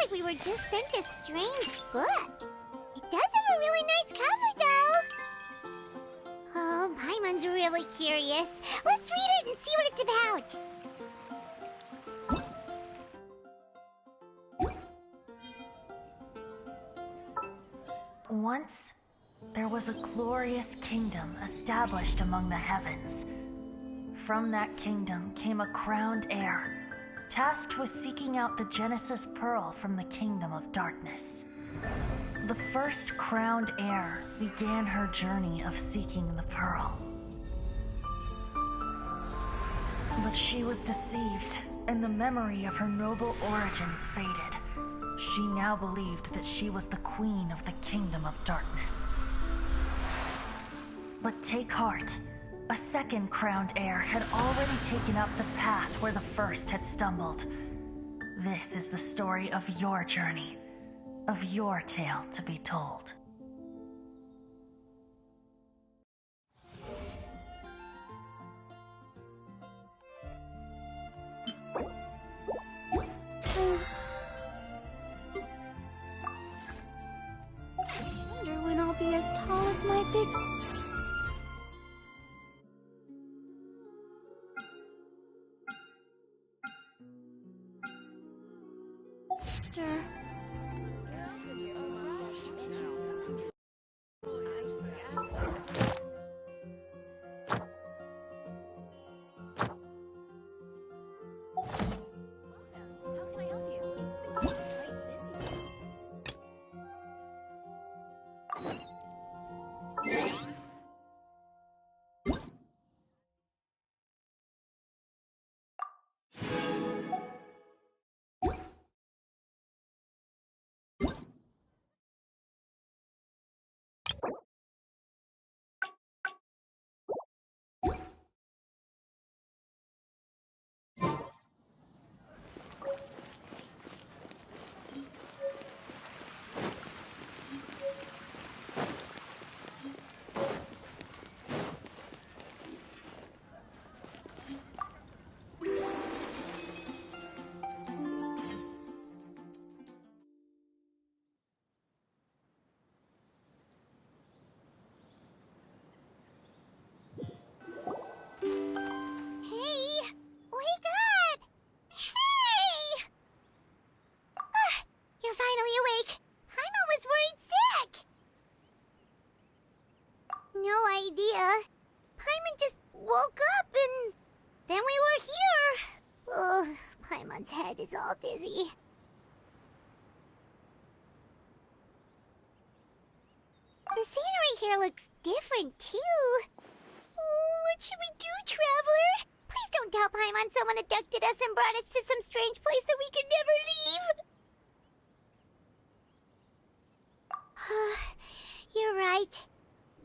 like we were just sent a strange book. It does have a really nice cover, though. Oh, Paimon's really curious. Let's read it and see what it's about. Once, there was a glorious kingdom established among the heavens. From that kingdom came a crowned heir, tasked with seeking out the Genesis Pearl from the kingdom of darkness. The first crowned heir began her journey of seeking the pearl. But she was deceived, and the memory of her noble origins faded. She now believed that she was the queen of the kingdom of darkness. But take heart. A second crowned heir had already taken up the path where the first had stumbled. This is the story of your journey, of your tale to be told. I wonder when I'll be as tall as my big sister. Paimon just woke up and then we were here. Oh, Paimon's head is all dizzy. The scenery here looks different too. What should we do, Traveler? Please don't tell Paimon someone abducted us and brought us to some strange place that we could never leave. You're right.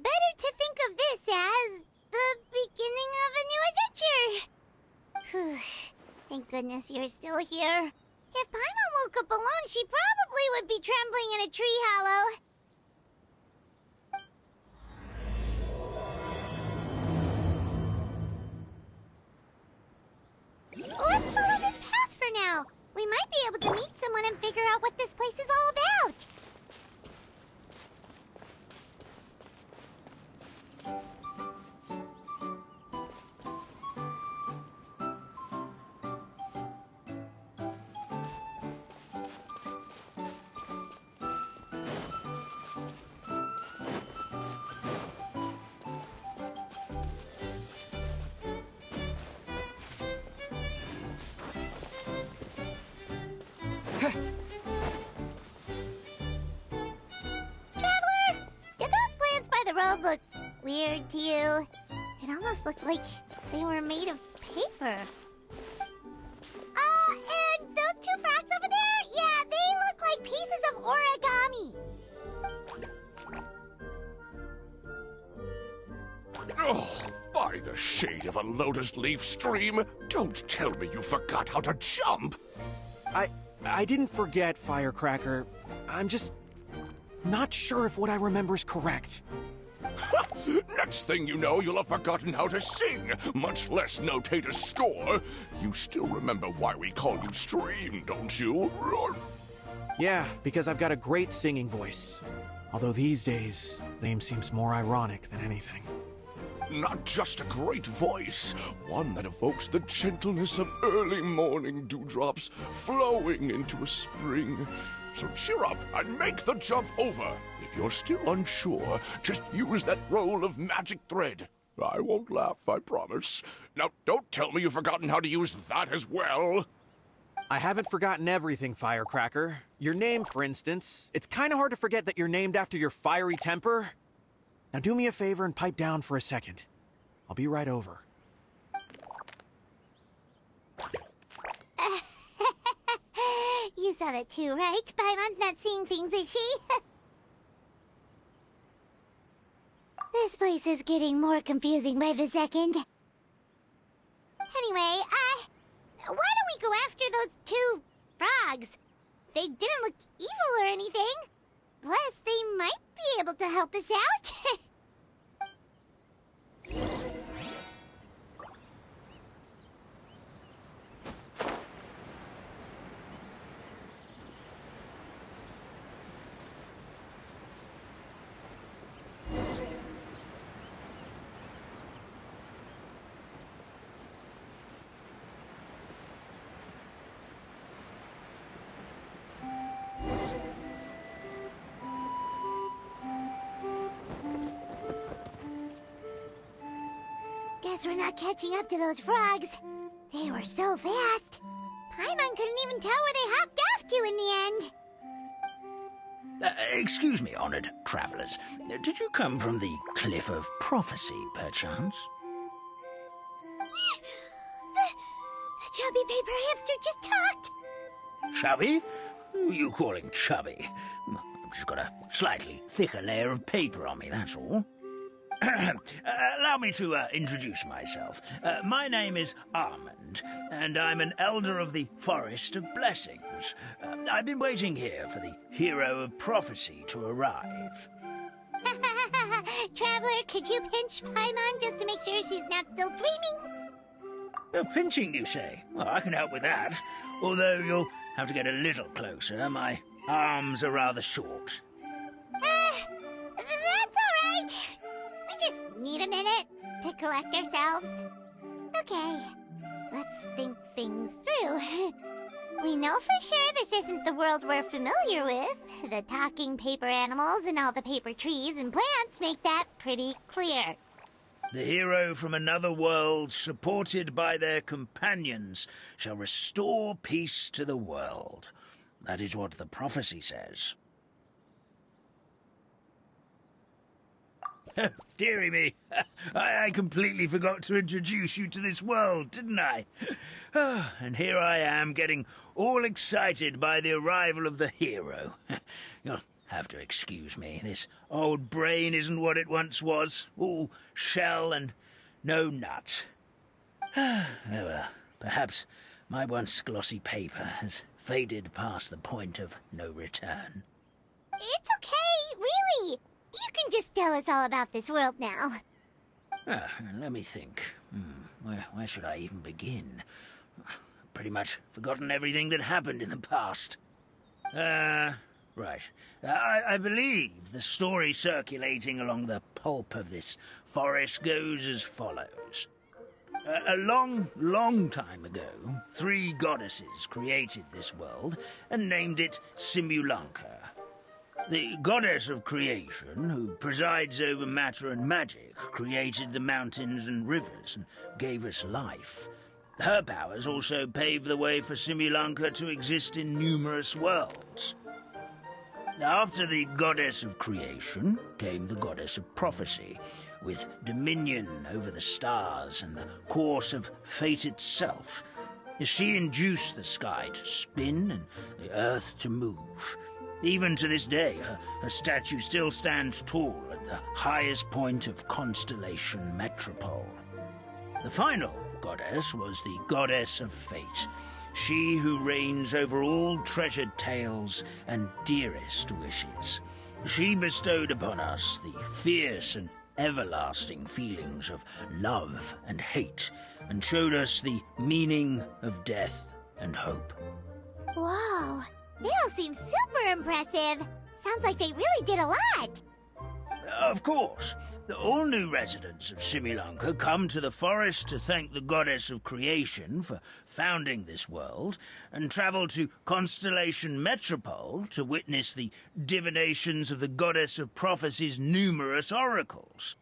Better to think of this as the beginning of a new adventure. Thank goodness you're still here. If Paimon woke up alone, she probably would be trembling in a tree hollow. Let's follow this path for now. We might be able to meet someone and figure out what this place is all about. Look weird to you. It almost looked like they were made of paper. And those two frogs over there? Yeah, they look like pieces of origami. Oh, by the shade of a lotus leaf stream, don't tell me you forgot how to jump. I didn't forget, Firecracker. I'm just not sure if what I remember is correct. Next thing you know, you'll have forgotten how to sing, much less notate a score. You still remember why we call you Stream, don't you? Yeah, because I've got a great singing voice. Although these days, the name seems more ironic than anything. Not just a great voice, one that evokes the gentleness of early morning dewdrops flowing into a spring. So cheer up and make the jump over. If you're still unsure, just use that roll of magic thread. I won't laugh, I promise. Now, don't tell me you've forgotten how to use that as well. I haven't forgotten everything, Firecracker. Your name, for instance. It's kind of hard to forget that you're named after your fiery temper. Now do me a favor and pipe down for a second. I'll be right over. You saw that too, right? Paimon's not seeing things, is she? This place is getting more confusing by the second. Anyway, why don't we go after those two frogs? They didn't look evil or anything. Plus, they might be able to help us out. Guess we're not catching up to those frogs. They were so fast. Paimon couldn't even tell where they hopped off to in the end. Excuse me, honored travelers. Did you come from the Cliff of Prophecy, perchance? The chubby paper hamster just talked. Chubby? Who are you calling chubby? I've just got a slightly thicker layer of paper on me, that's all. Allow me to introduce myself. My name is Armand, and I'm an elder of the Forest of Blessings. I've been waiting here for the hero of prophecy to arrive. Traveler, could you pinch Paimon just to make sure she's not still dreaming? Pinching, you say? Well, I can help with that. Although you'll have to get a little closer. My arms are rather short. That's all right. We just need a minute to collect ourselves. Okay, let's think things through. We know for sure this isn't the world we're familiar with. The talking paper animals and all the paper trees and plants make that pretty clear. The hero from another world, supported by their companions, shall restore peace to the world. That is what the prophecy says. Dearie me, I completely forgot to introduce you to this world, didn't I? And here I am, getting all excited by the arrival of the hero. You'll have to excuse me. This old brain isn't what it once was, all shell and no nut. Oh, well, perhaps my once glossy paper has faded past the point of no return. It's okay, really. You can just tell us all about this world now. Let me think. Where should I even begin? Pretty much forgotten everything that happened in the past. Right. I believe the story circulating along the pulp of this forest goes as follows. A long, long time ago, 3 goddesses created this world and named it Simulanka. The goddess of creation, who presides over matter and magic, created the mountains and rivers and gave us life. Her powers also paved the way for Simulanka to exist in numerous worlds. After the goddess of creation came the goddess of prophecy, with dominion over the stars and the course of fate itself. She induced the sky to spin and the earth to move. Even to this day, her statue still stands tall at the highest point of Constellation Metropole. The final goddess was the goddess of fate, she who reigns over all treasured tales and dearest wishes. She bestowed upon us the fierce and everlasting feelings of love and hate, and showed us the meaning of death and hope. Whoa, They all seem super impressive. Sounds like they really did a lot. Of course. All new residents of Similanka come to the forest to thank the goddess of creation for founding this world, and travel to Constellation Metropole to witness the divinations of the goddess of prophecy's numerous oracles.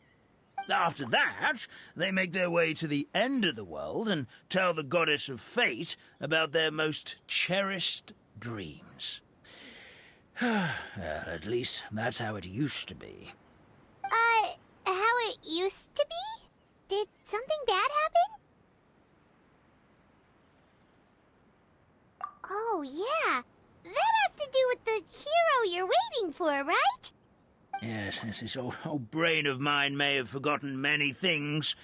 After that, they make their way to the end of the world and tell the goddess of fate about their most cherished dreams. Well, at least that's how it used to be. How it used to be? Did something bad happen? Oh, yeah. That has to do with the hero you're waiting for, right? Yes, this old brain of mine may have forgotten many things,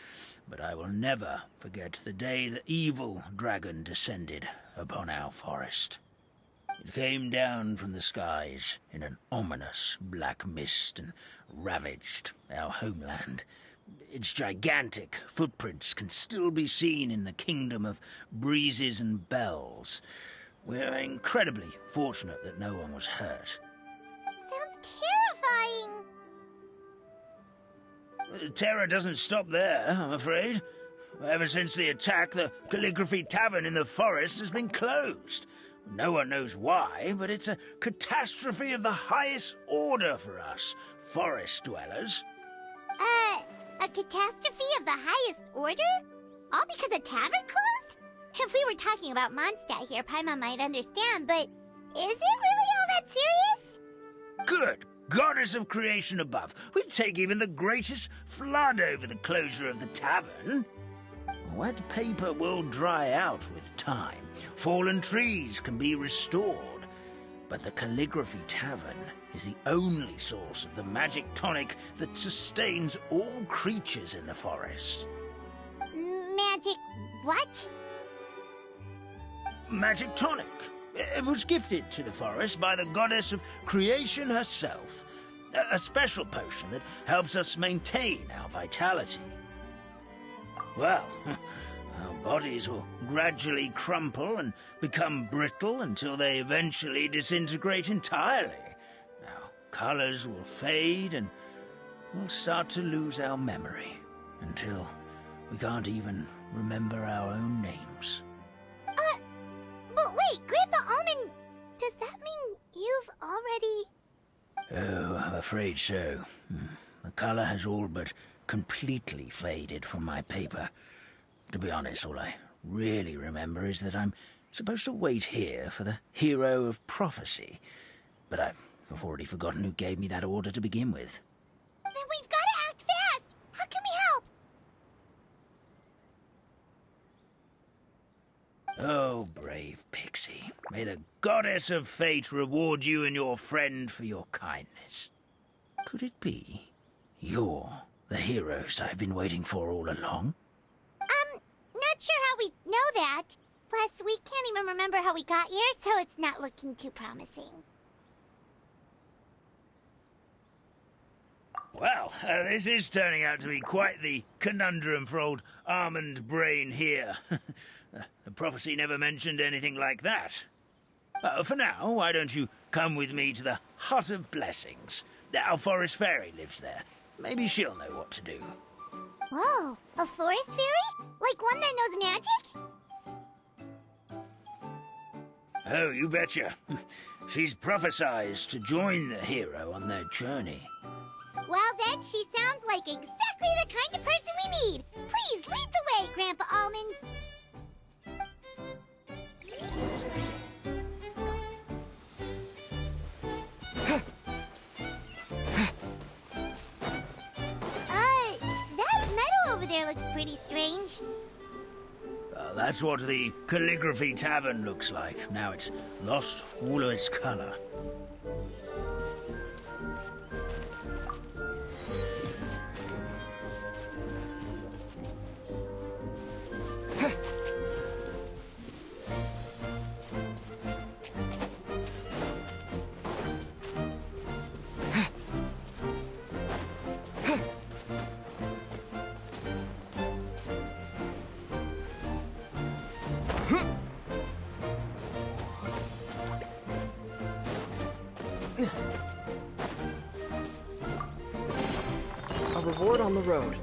but I will never forget the day the evil dragon descended upon our forest. It came down from the skies in an ominous black mist and ravaged our homeland. Its gigantic footprints can still be seen in the kingdom of breezes and bells. We're incredibly fortunate that no one was hurt. Sounds terrifying. The terror doesn't stop there, I'm afraid. Ever since the attack, the Calligraphy Tavern in the forest has been closed. No one knows why, but it's a catastrophe of the highest order for us, forest dwellers. A catastrophe of the highest order? All because a tavern closed? If we were talking about Mondstadt here, Paimon might understand, but is it really all that serious? Good goddess of creation above. We'd take even the greatest flood over the closure of the tavern. Wet paper will dry out with time. Fallen trees can be restored. But the Calligraphy Tavern is the only source of the magic tonic that sustains all creatures in the forest. Magic what? Magic tonic. It was gifted to the forest by the goddess of creation herself. A special potion that helps us maintain our vitality. Well, our bodies will gradually crumple and become brittle until they eventually disintegrate entirely. Our colors will fade and we'll start to lose our memory until we can't even remember our own names. But wait, Grandpa Almond, does that mean you've already... Oh, I'm afraid so. The color has all but completely faded from my paper. To be honest, all I really remember is that I'm supposed to wait here for the hero of prophecy. But I've already forgotten who gave me that order to begin with. Then we've got to act fast! How can we help? Oh, brave Pixie. May the goddess of fate reward you and your friend for your kindness. Could it be you're the heroes I've been waiting for all along? Not sure how we know that. Plus, we can't even remember how we got here, so it's not looking too promising. Well, this is turning out to be quite the conundrum for old Almond Brain here. The prophecy never mentioned anything like that. For now, why don't you come with me to the Hut of Blessings? Our forest fairy lives there. Maybe she'll know what to do. Whoa, a forest fairy? Like one that knows magic? Oh, you betcha. She's prophesized to join the hero on their journey. Well then, she sounds like exactly the kind of person we need. Please lead the way, Grandpa Almond. That meadow over there looks pretty strange. That's what the Calligraphy Tavern looks like. Now it's lost all of its color. road.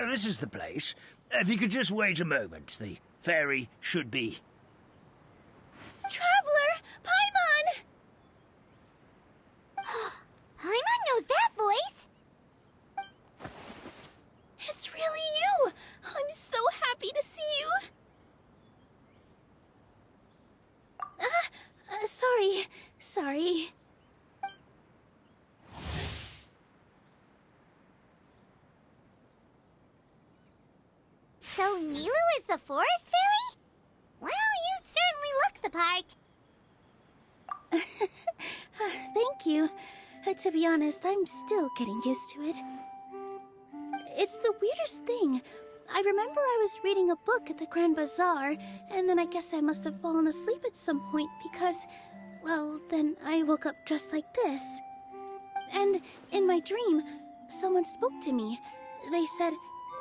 This is the place. If you could just wait a moment, the ferry should be... Traveler! Paimon! Paimon knows that voice! It's really you! I'm so happy to see you! Sorry. So Nilu is the forest fairy? Well, you certainly look the part. Thank you. To be honest, I'm still getting used to it. It's the weirdest thing. I remember I was reading a book at the Grand Bazaar, and then I guess I must have fallen asleep at some point because, well, then I woke up just like this. And in my dream, someone spoke to me. They said,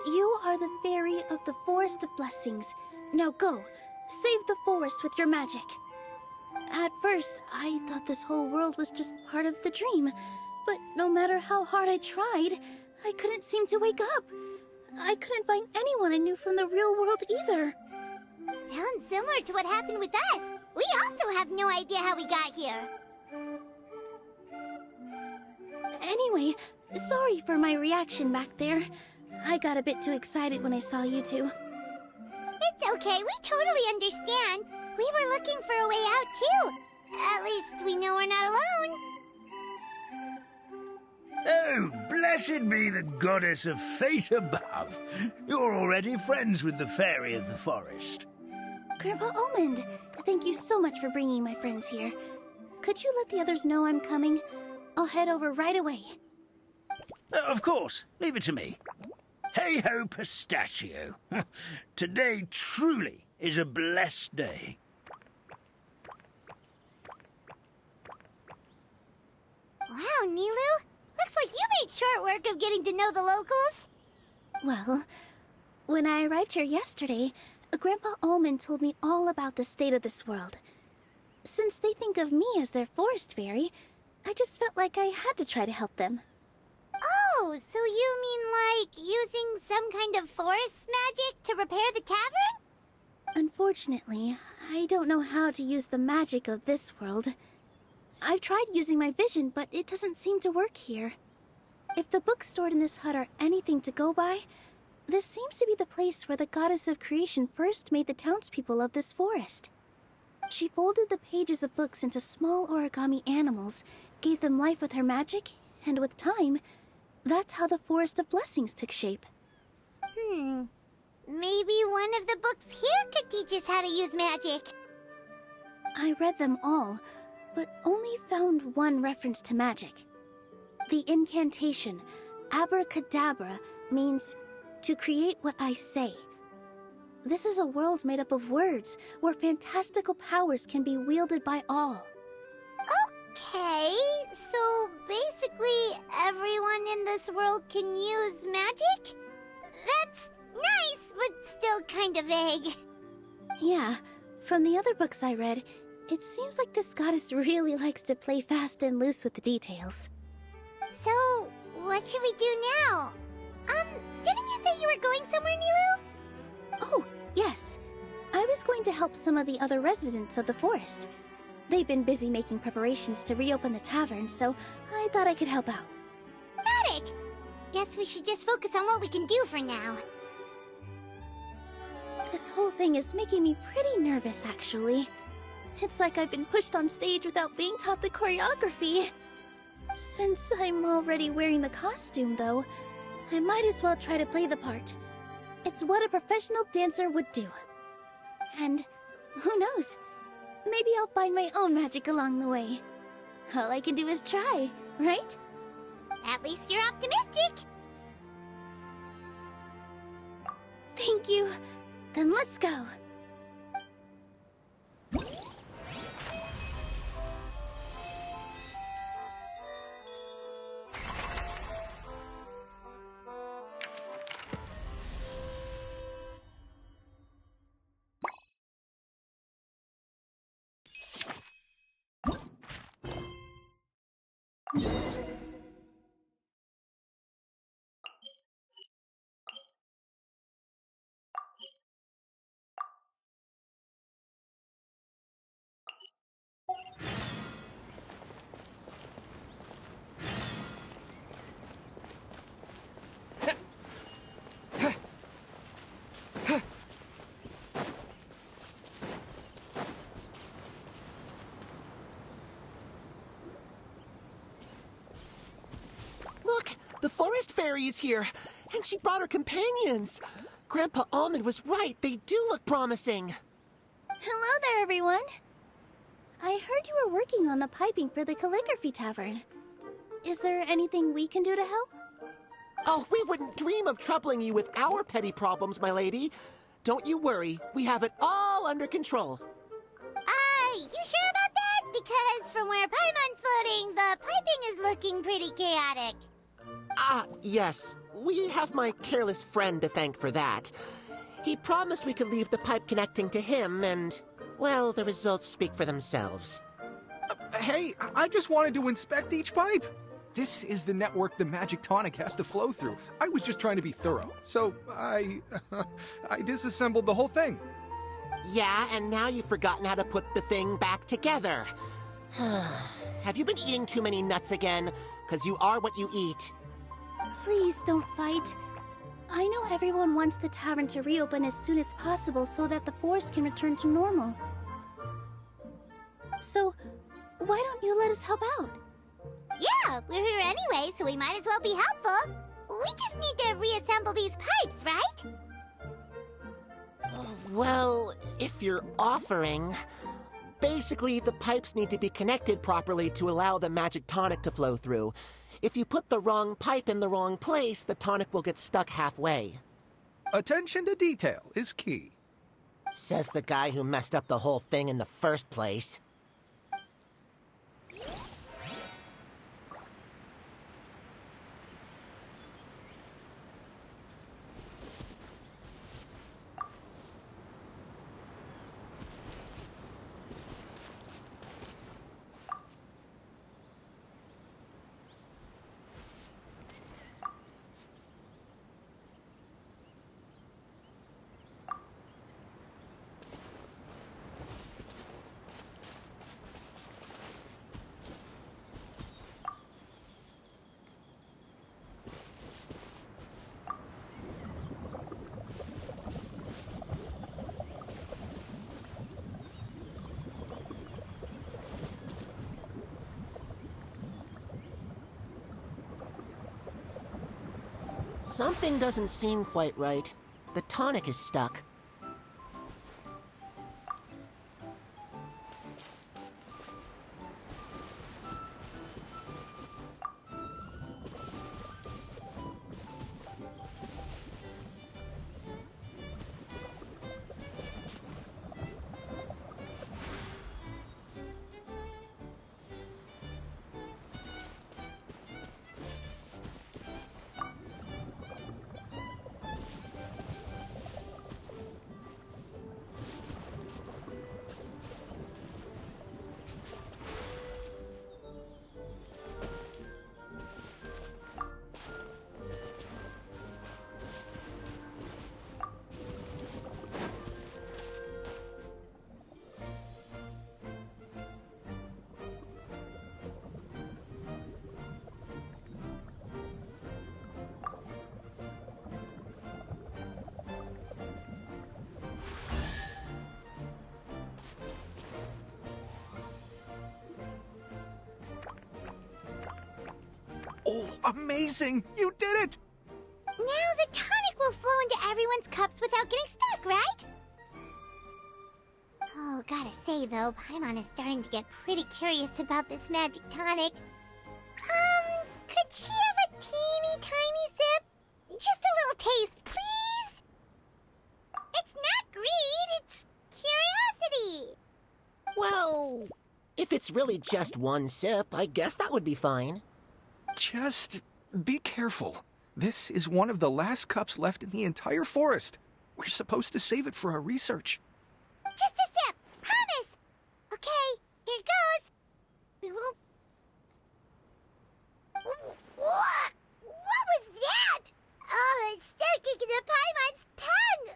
"You are the fairy of the Forest of Blessings. Now go, save the forest with your magic." At first, I thought this whole world was just part of the dream, but no matter how hard I tried, I couldn't seem to wake up. I couldn't find anyone I knew from the real world either. Sounds similar to what happened with us. We also have no idea how we got here. Anyway, sorry for my reaction back there. I got a bit too excited when I saw you two. It's okay, we totally understand. We were looking for a way out too. At least we know we're not alone. Oh, blessed be the goddess of fate above. You're already friends with the fairy of the forest. Grandpa Almond, thank you so much for bringing my friends here. Could you let the others know I'm coming? I'll head over right away. Of course, leave it to me. Hey-ho, pistachio. Today truly is a blessed day. Wow, Nilu. Looks like you made short work of getting to know the locals. Well, when I arrived here yesterday, Grandpa Almond told me all about the state of this world. Since they think of me as their forest fairy, I just felt like I had to try to help them. Oh, so you mean like using some kind of forest magic to repair the tavern? Unfortunately, I don't know how to use the magic of this world. I've tried using my vision, but it doesn't seem to work here. If the books stored in this hut are anything to go by, this seems to be the place where the goddess of creation first made the townspeople of this forest. She folded the pages of books into small origami animals, gave them life with her magic, and with time, that's how the Forest of Blessings took shape. Maybe one of the books here could teach us how to use magic. I read them all, but only found one reference to magic. The incantation, abracadabra, means to create what I say. This is a world made up of words, where fantastical powers can be wielded by all. Okay, so basically everyone in this world can use magic? That's Nice, but still kind of vague. Yeah, from the other books I read, it seems like this goddess really likes to play fast and loose with the details. So, what should we do now? Didn't you say you were going somewhere, Nilu? Oh, yes. I was going to help some of the other residents of the forest. They've been busy making preparations to reopen the tavern, so I thought I could help out. Got it! Guess we should just focus on what we can do for now. This whole thing is making me pretty nervous, actually. It's like I've been pushed on stage without being taught the choreography. Since I'm already wearing the costume, though, I might as well try to play the part. It's what a professional dancer would do. And who knows? Maybe I'll find my own magic along the way. All I can do is try, right? At least you're optimistic. Thank you. Then let's go. Look, the forest fairy is here, and she brought her companions. Grandpa Almond was right. They do look promising. Hello there, everyone. I heard you were working on the piping for the calligraphy tavern. Is there anything we can do to help? Oh, we wouldn't dream of troubling you with our petty problems, my lady. Don't you worry. We have it all under control. You sure about that? Because from where Paimon's floating, the piping is looking pretty chaotic. Ah, yes. We have my careless friend to thank for that. He promised we could leave the pipe connecting to him, and, well, the results speak for themselves. Hey, I just wanted to inspect each pipe. This is the network the magic tonic has to flow through. I was just trying to be thorough, so I disassembled the whole thing. Yeah, and now you've forgotten how to put the thing back together. Have you been eating too many nuts again? 'Cause you are what you eat. Please don't fight. I know everyone wants the tavern to reopen as soon as possible so that the forest can return to normal. So, why don't you let us help out? Yeah, we're here anyway, so we might as well be helpful. We just need to reassemble these pipes, right? Well, if you're offering... Basically, the pipes need to be connected properly to allow the magic tonic to flow through. If you put the wrong pipe in the wrong place, the tonic will get stuck halfway. Attention to detail is key. Says the guy who messed up the whole thing in the first place. Something doesn't seem quite right. The tonic is stuck. Oh, amazing! You did it! Now the tonic will flow into everyone's cups without getting stuck, right? Oh, gotta say though, Paimon is starting to get pretty curious about this magic tonic. Could she have a teeny tiny sip? Just a little taste, please? It's not greed, it's curiosity. Well, if it's really just one sip, I guess that would be fine. Just be careful. This is one of the last cups left in the entire forest. We're supposed to save it for our research. Just a sip, promise. Okay, here it goes. We will... What was that? Oh, it's sticking to Paimon's tongue.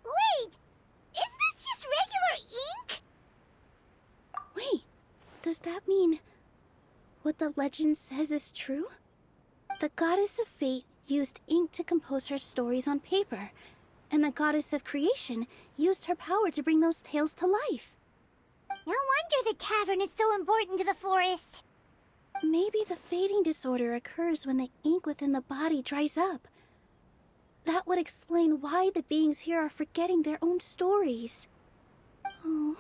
Wait, is this just regular ink? Wait, does that mean what the legend says is true? The goddess of fate used ink to compose her stories on paper, and the goddess of creation used her power to bring those tales to life. No wonder the tavern is so important to the forest. Maybe the fading disorder occurs when the ink within the body dries up. That would explain why the beings here are forgetting their own stories. Oh.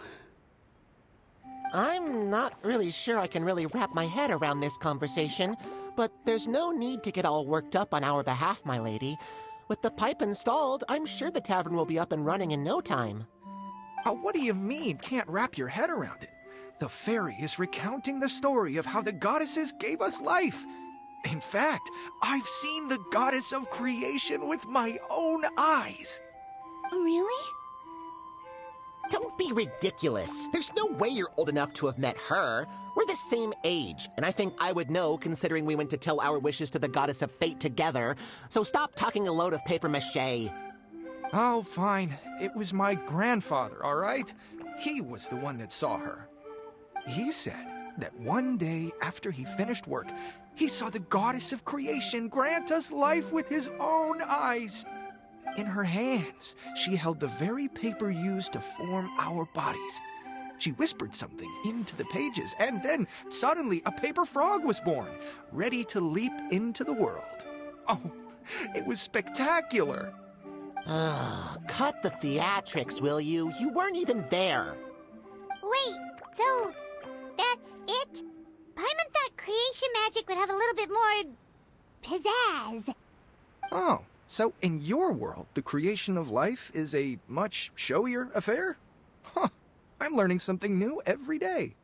I'm not really sure I can really wrap my head around this conversation, but there's no need to get all worked up on our behalf, my lady. With the pipe installed, I'm sure the tavern will be up and running in no time. What do you mean, can't wrap your head around it? The fairy is recounting the story of how the goddesses gave us life. In fact, I've seen the goddess of creation with my own eyes. Really? Don't be ridiculous. There's no way you're old enough to have met her. We're the same age, and I think I would know considering we went to tell our wishes to the goddess of fate together. So stop talking a load of papier-mâché. Oh, fine. It was my grandfather, all right? He was the one that saw her. He said that one day after he finished work, he saw the goddess of creation grant us life with his own eyes. In her hands, she held the very paper used to form our bodies. She whispered something into the pages, and then suddenly a paper frog was born, ready to leap into the world. Oh, it was spectacular. Cut the theatrics, will you? You weren't even there. Wait, so that's it? Paimon thought creation magic would have a little bit more pizzazz. Oh, so in your world, the creation of life is a much showier affair? Huh, I'm learning something new every day.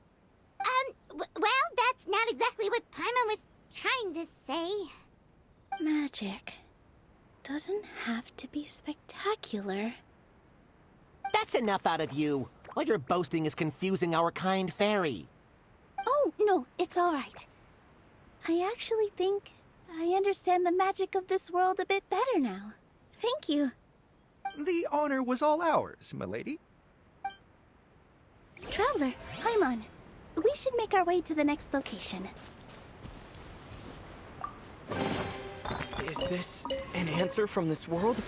Well, that's not exactly what Paimon was trying to say. Magic doesn't have to be spectacular. That's enough out of you. All your boasting is confusing our kind fairy. Oh, no, it's all right. I actually think I understand the magic of this world a bit better now. Thank you. The honor was all ours, milady. Traveler, Paimon, we should make our way to the next location. Is this an answer from this world?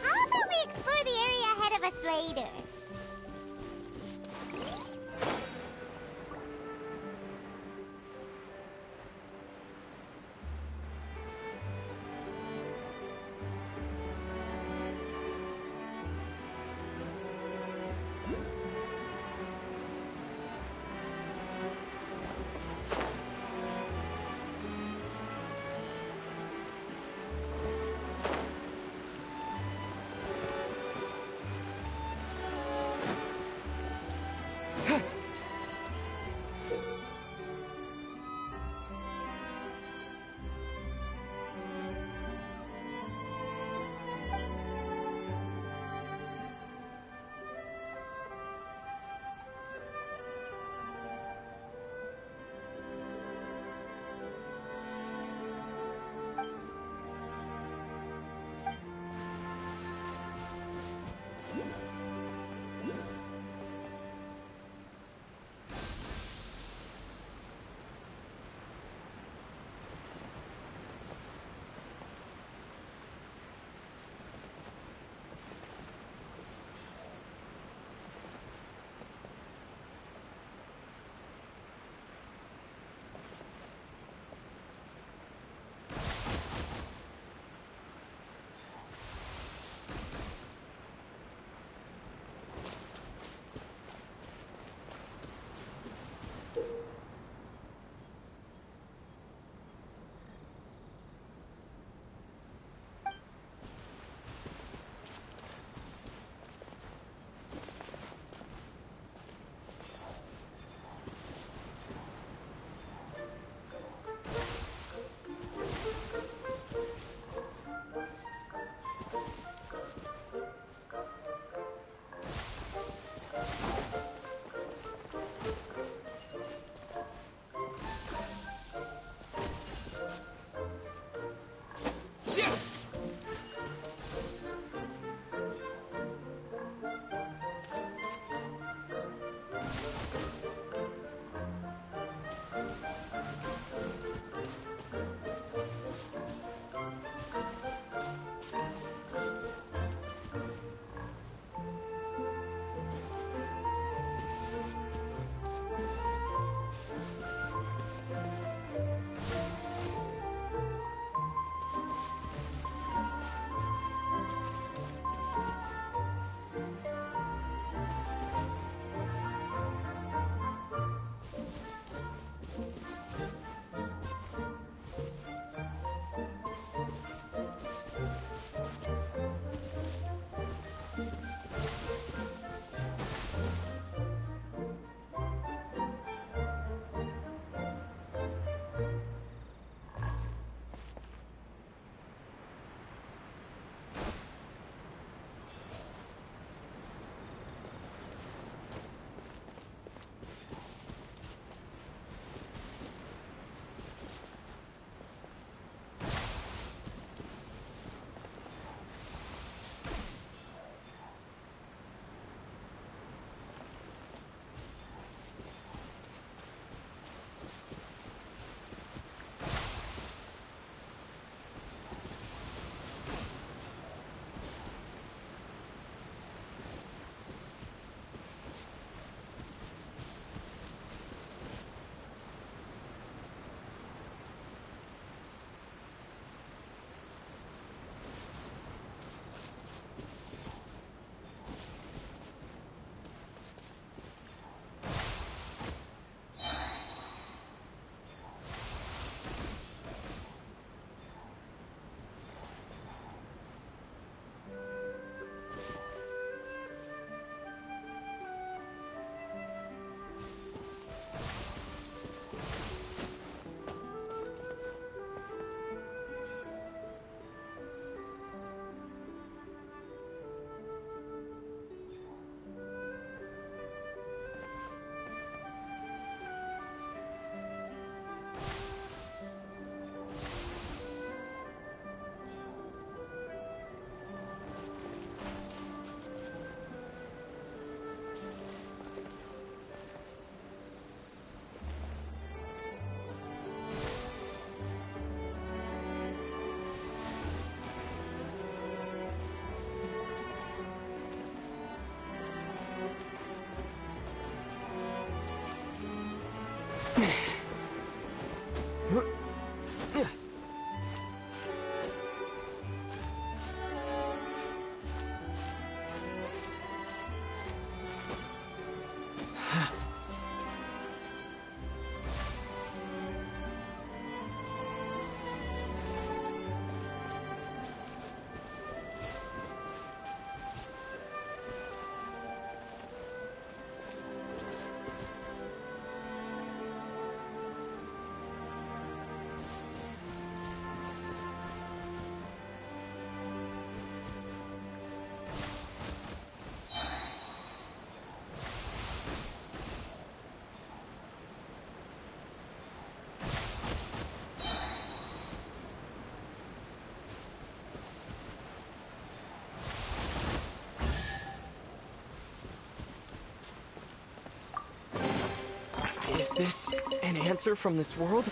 How about we explore the area ahead of us later? Is this an answer from this world?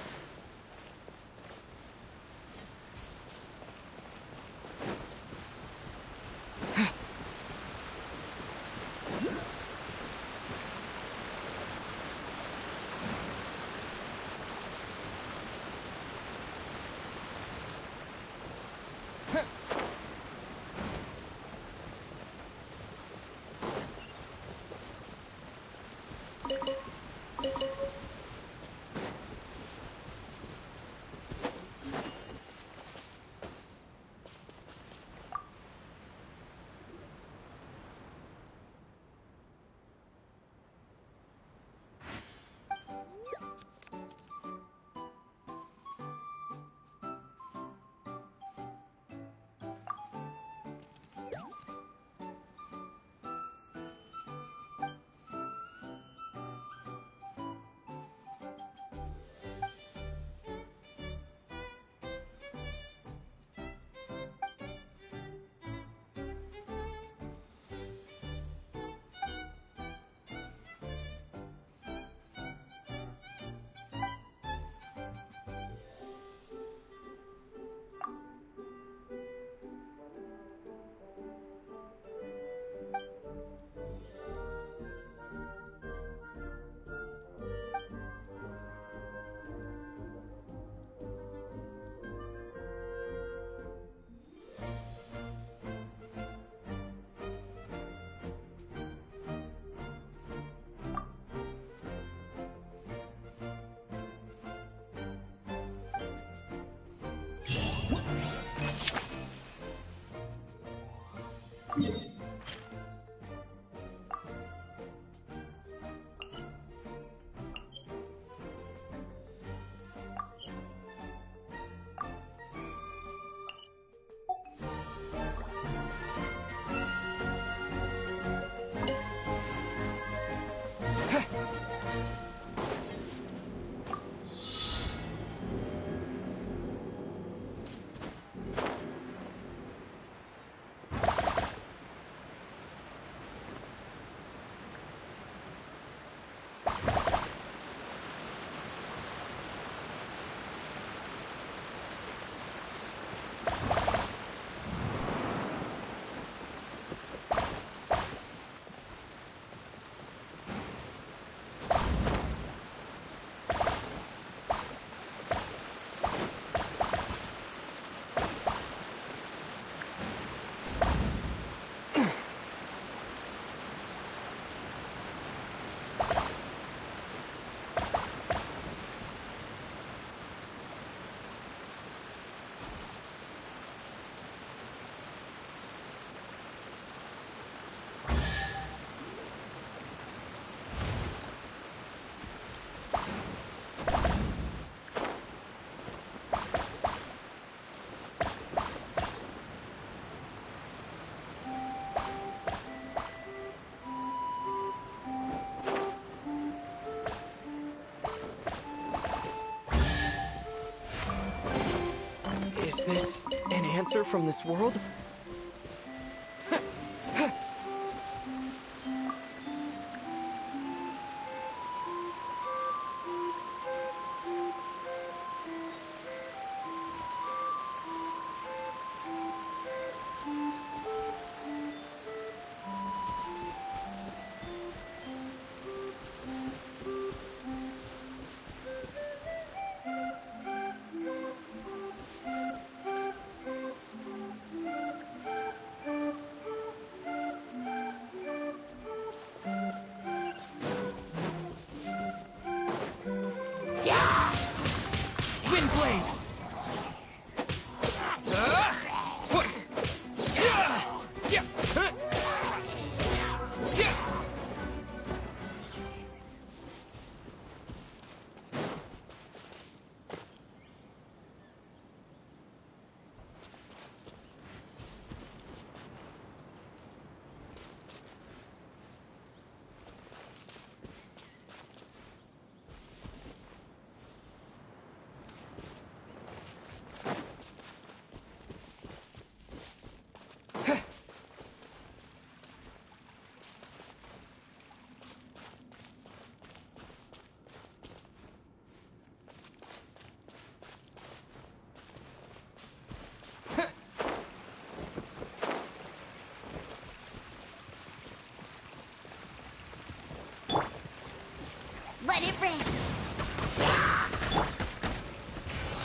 Is this an answer from this world?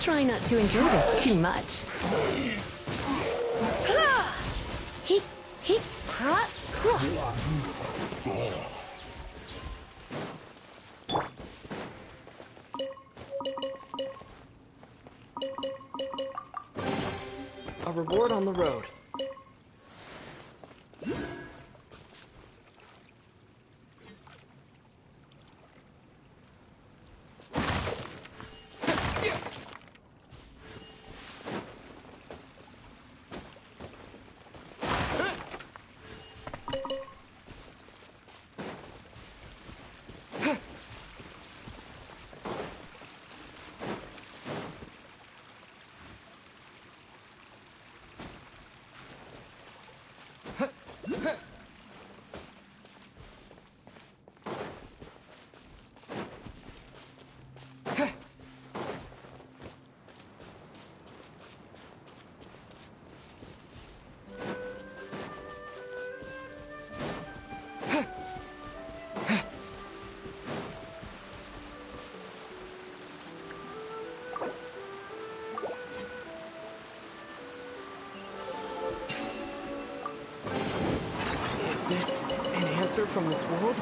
try not to enjoy this too much. He, ha, A reward on the road. Is this an answer from this world?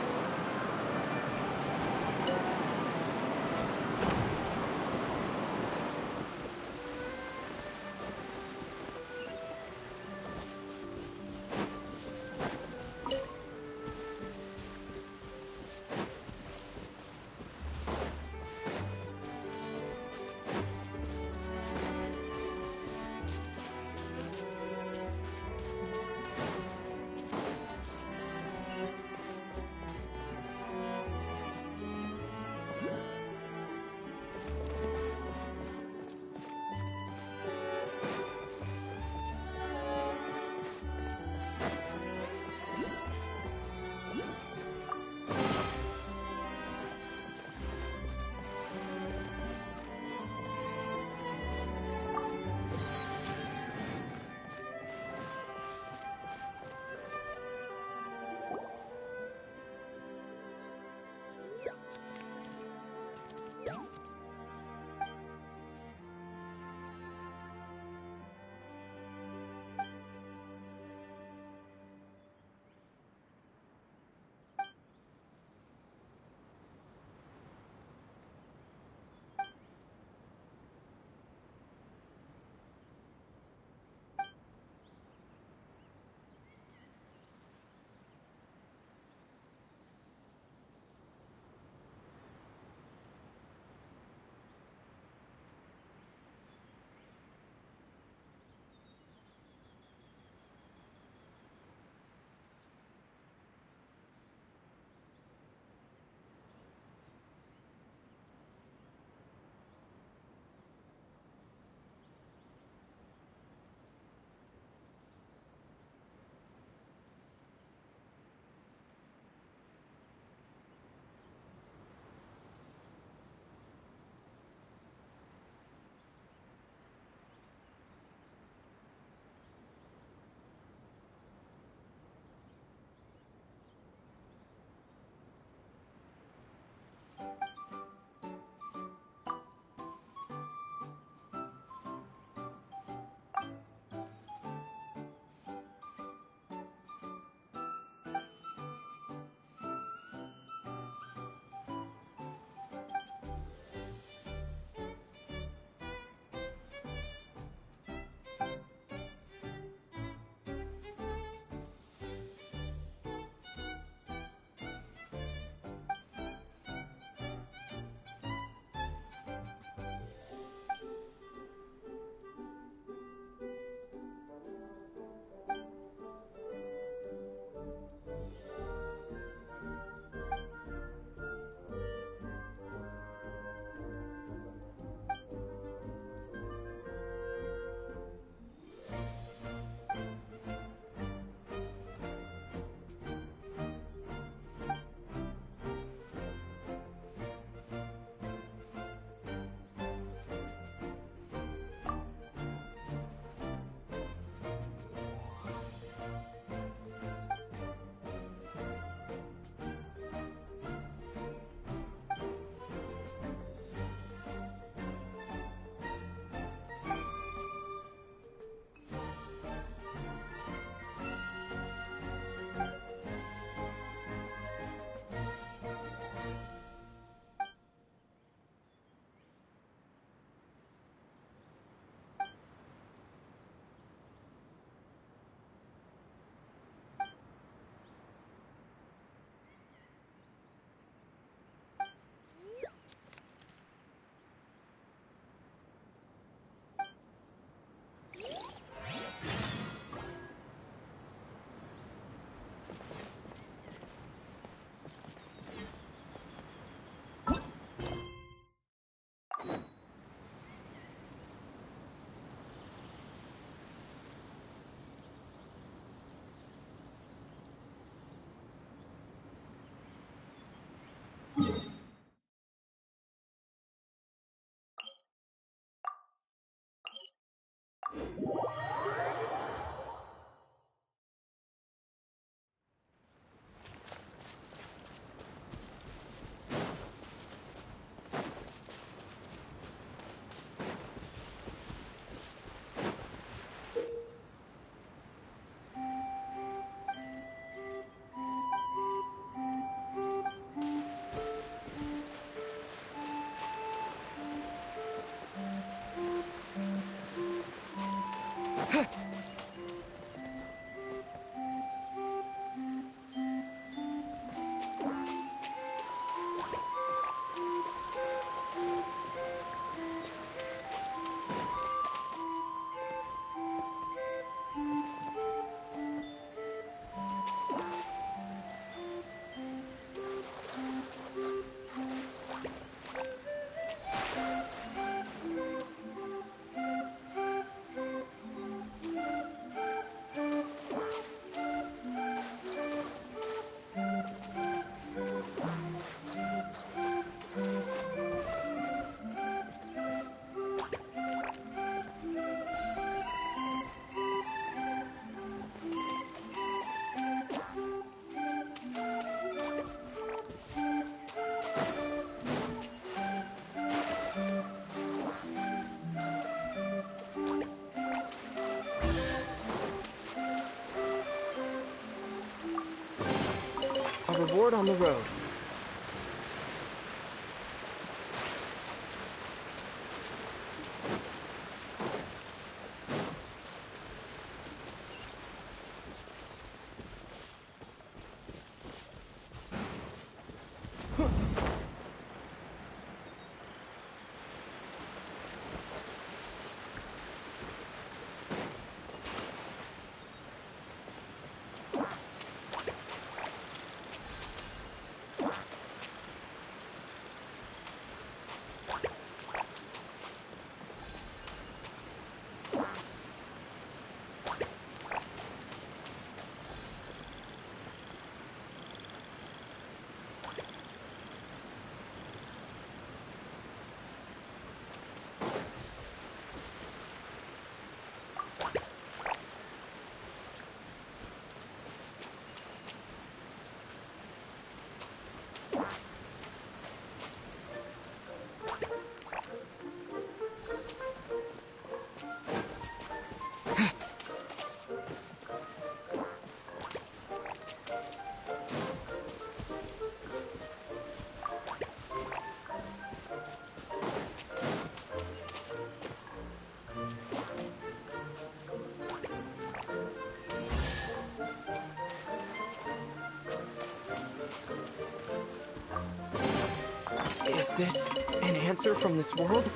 A reward on the road. Is this an answer from this world?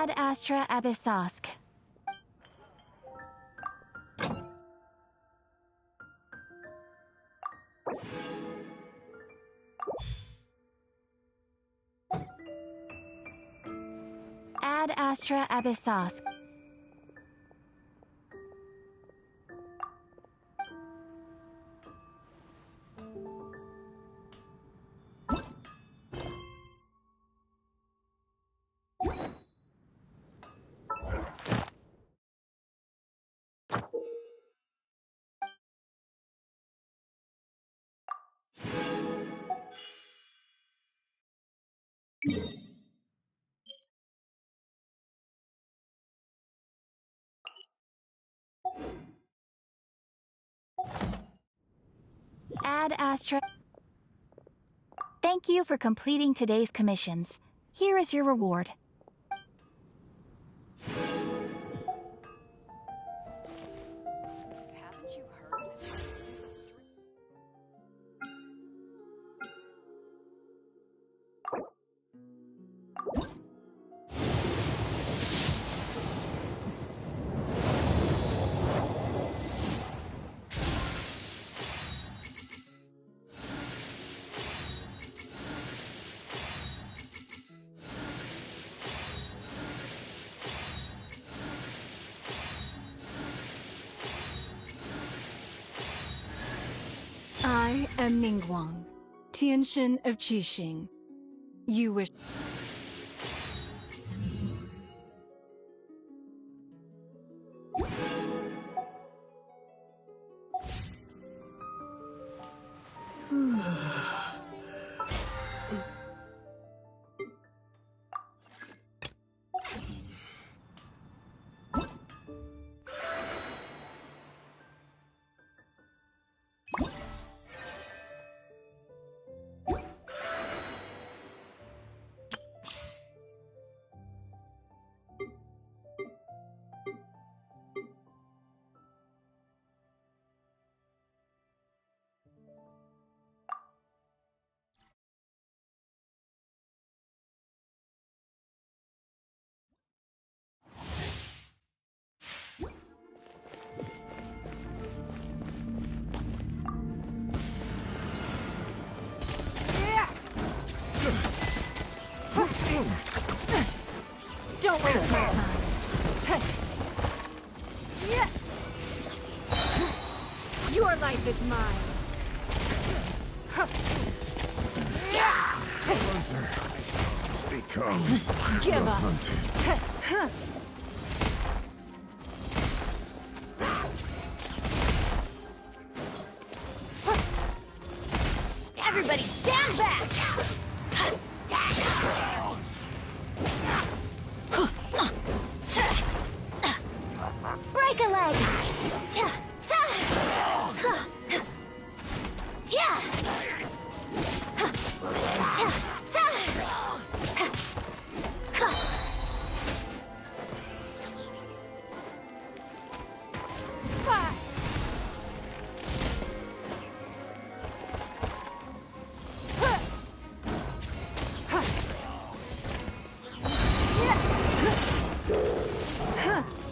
Ad Astra Abyssosk. Ad Astra Abyssosk. Ad Astra. Thank you for completing today's commissions. Here is your reward. Haven't you heard? I am Ningguang, Tianshin of Qixing. You wish... Don't waste my time. Your life is mine. Hunter becomes Give the up. hunted. Everybody stand back! Break a leg! Yeah!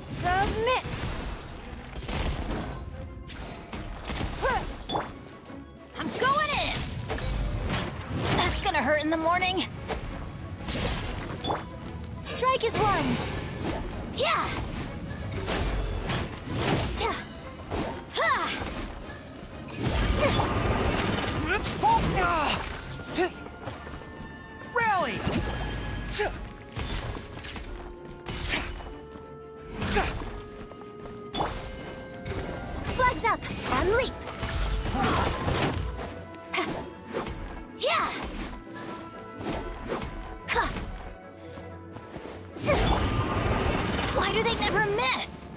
Submit! I'm going in! That's gonna hurt in the morning. Strike is one! Yeah! Rally! Flags up and leap! Yeah! Why do they never miss?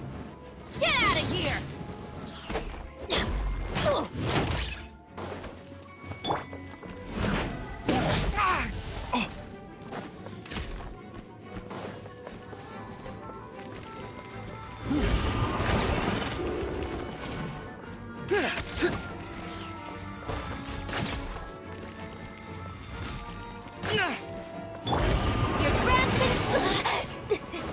Get out of here! Your grandson... This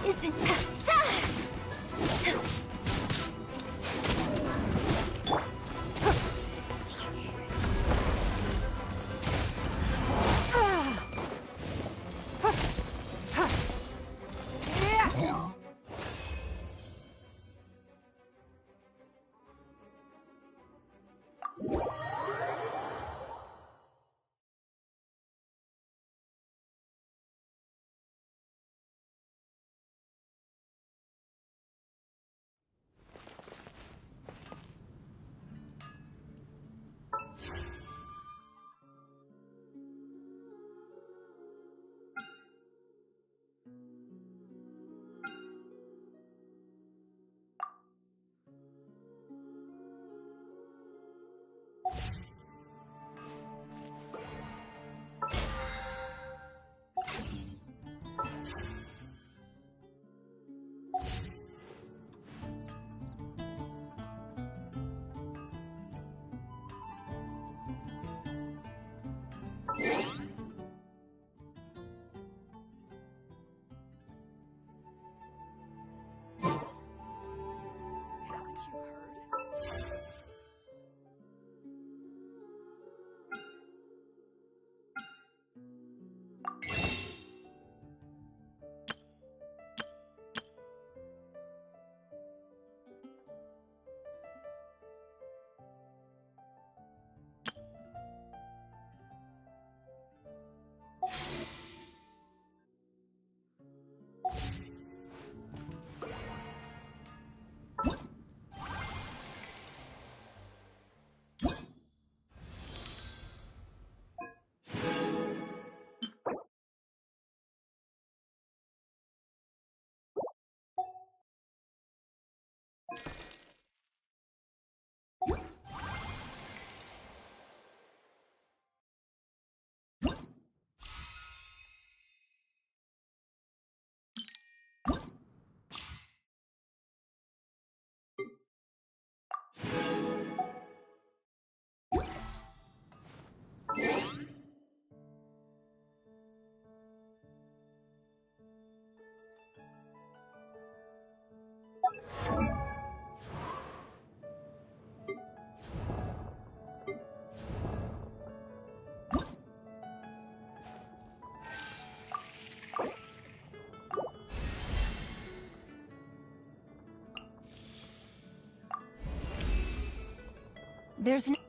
There's no